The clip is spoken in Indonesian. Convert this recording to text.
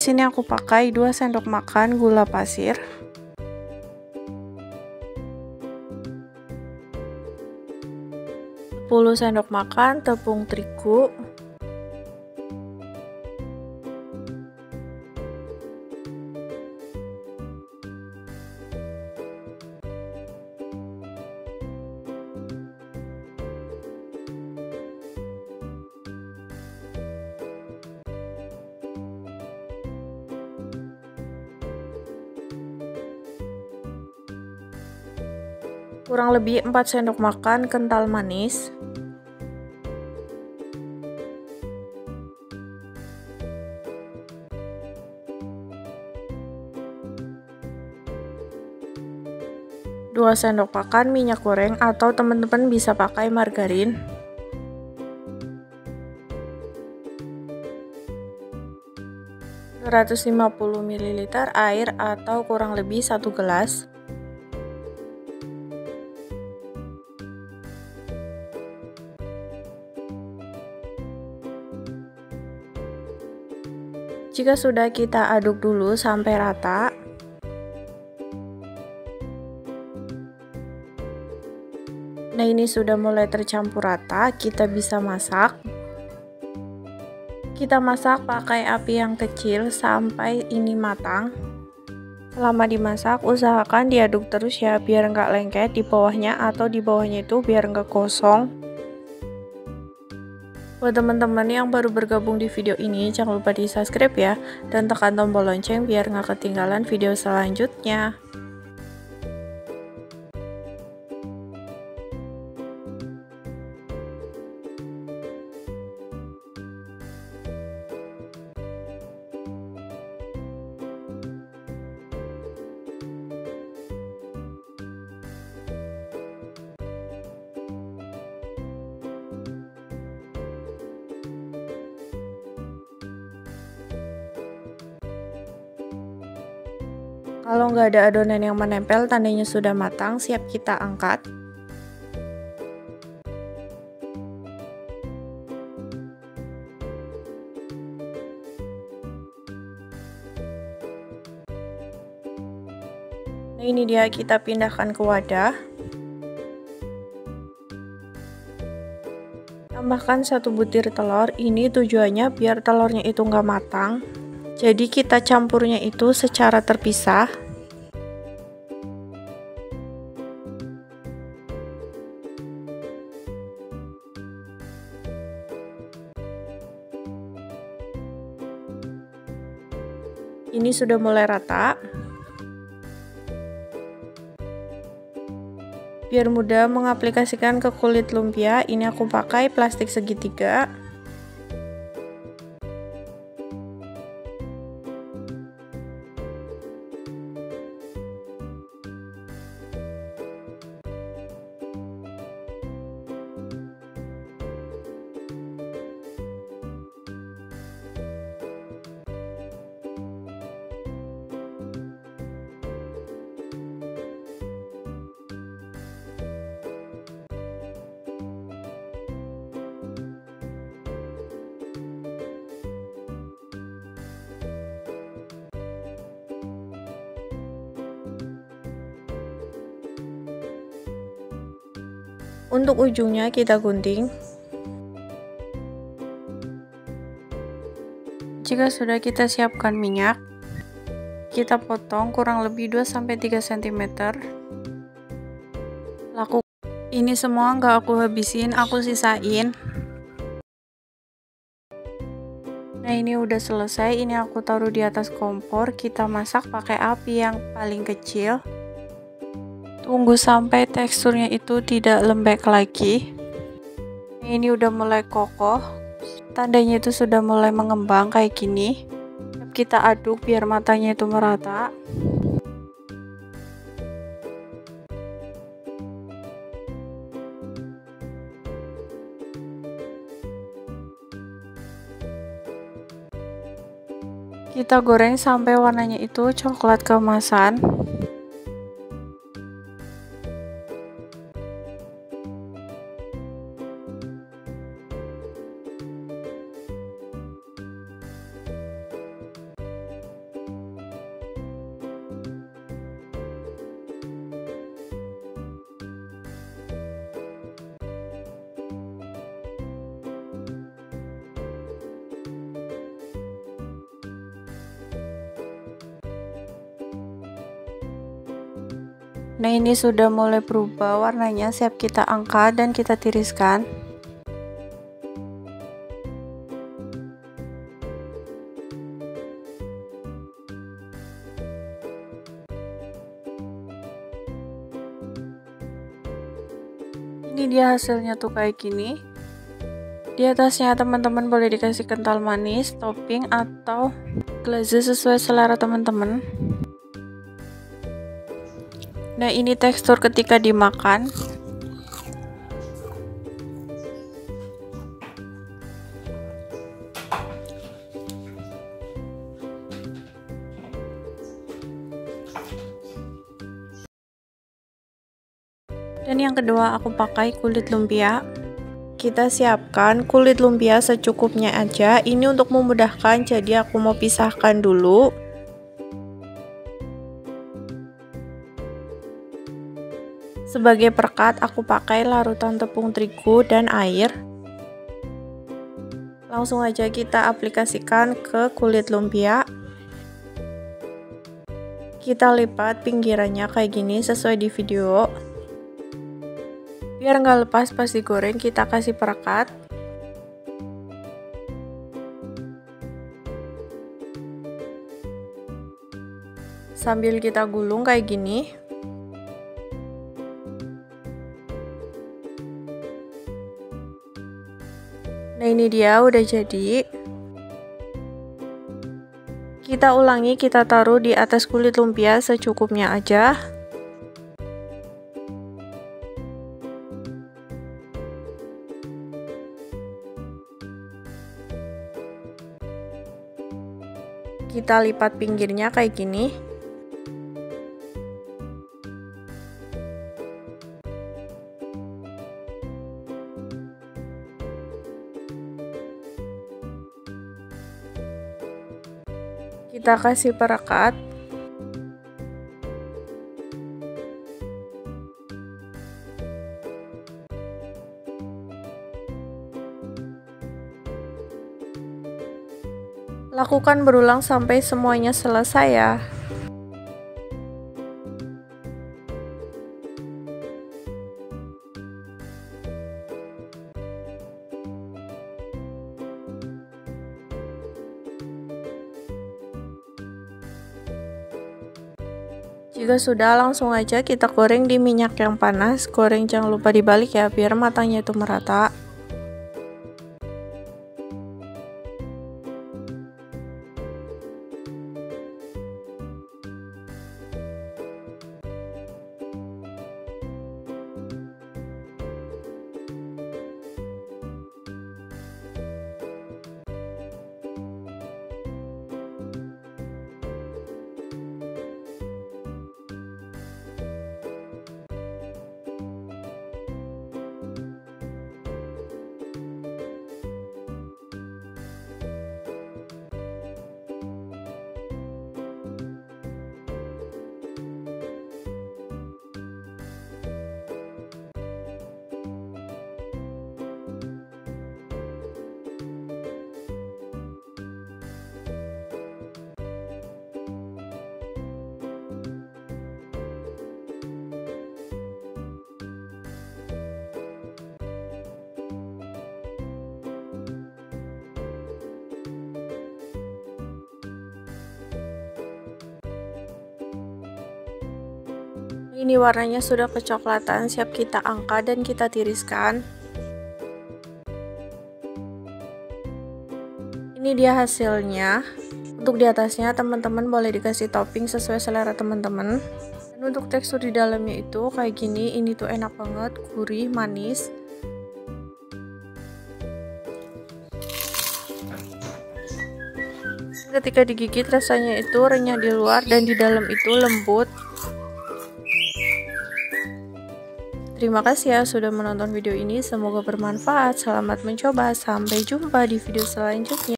sini aku pakai 2 sendok makan gula pasir. 10 sendok makan tepung terigu. 4 sendok makan kental manis. 2 sendok makan minyak goreng atau teman-teman bisa pakai margarin. 250 ml air atau kurang lebih 1 gelas. Jika sudah, kita aduk dulu sampai rata. Nah, ini sudah mulai tercampur rata, kita bisa masak. Kita masak pakai api yang kecil sampai ini matang. Selama dimasak, usahakan diaduk terus ya, biar nggak lengket di bawahnya, atau di bawahnya itu biar nggak gosong. Buat teman-teman yang baru bergabung di video ini, jangan lupa di subscribe ya, dan tekan tombol lonceng biar nggak ketinggalan video selanjutnya. Kalau nggak ada adonan yang menempel, tandanya sudah matang, siap kita angkat. Nah, ini dia, kita pindahkan ke wadah. Tambahkan 1 butir telur, ini tujuannya biar telurnya itu nggak matang. Jadi kita campurnya itu secara terpisah. Ini sudah mulai rata. Biar mudah mengaplikasikan ke kulit lumpia, ini aku pakai plastik segitiga. Untuk ujungnya kita gunting. Jika sudah, kita siapkan minyak. Kita potong kurang lebih 2-3 cm. Ini semua nggak aku habisin, aku sisain. Nah, ini udah selesai, ini aku taruh di atas kompor. Kita masak pakai api yang paling kecil. Tunggu sampai teksturnya itu tidak lembek lagi. Ini udah mulai kokoh, tandanya itu sudah mulai mengembang kayak gini. Kita aduk biar matanya itu merata. Kita goreng sampai warnanya itu coklat keemasan. Nah, ini sudah mulai berubah warnanya, siap kita angkat dan kita tiriskan. Ini dia hasilnya tuh kayak gini. Di atasnya teman-teman boleh dikasih kental manis, topping atau glaze sesuai selera teman-teman. Nah, ini tekstur ketika dimakan. Dan yang kedua aku pakai kulit lumpia. Kita siapkan kulit lumpia secukupnya aja. Ini untuk memudahkan, jadi aku mau pisahkan dulu. Sebagai perekat aku pakai larutan tepung terigu dan air. Langsung aja kita aplikasikan ke kulit lumpia. Kita lipat pinggirannya kayak gini sesuai di video. Biar nggak lepas pas digoreng, kita kasih perekat. Sambil kita gulung kayak gini. Nah, ini dia udah jadi. Kita ulangi, kita taruh di atas kulit lumpia secukupnya aja. Kita lipat pinggirnya kayak gini. Kita kasih perekat. Lakukan berulang sampai semuanya selesai ya. Jika sudah, langsung aja kita goreng di minyak yang panas. Goreng jangan lupa dibalik ya, biar matangnya itu merata. Ini warnanya sudah kecoklatan, siap kita angkat dan kita tiriskan. Ini dia hasilnya. Untuk di atasnya teman-teman boleh dikasih topping sesuai selera teman-teman. Dan untuk tekstur di dalamnya itu kayak gini, ini tuh enak banget, gurih, manis. Ketika digigit rasanya itu renyah di luar dan di dalam itu lembut. Terima kasih ya sudah menonton video ini, semoga bermanfaat. Selamat mencoba, sampai jumpa di video selanjutnya.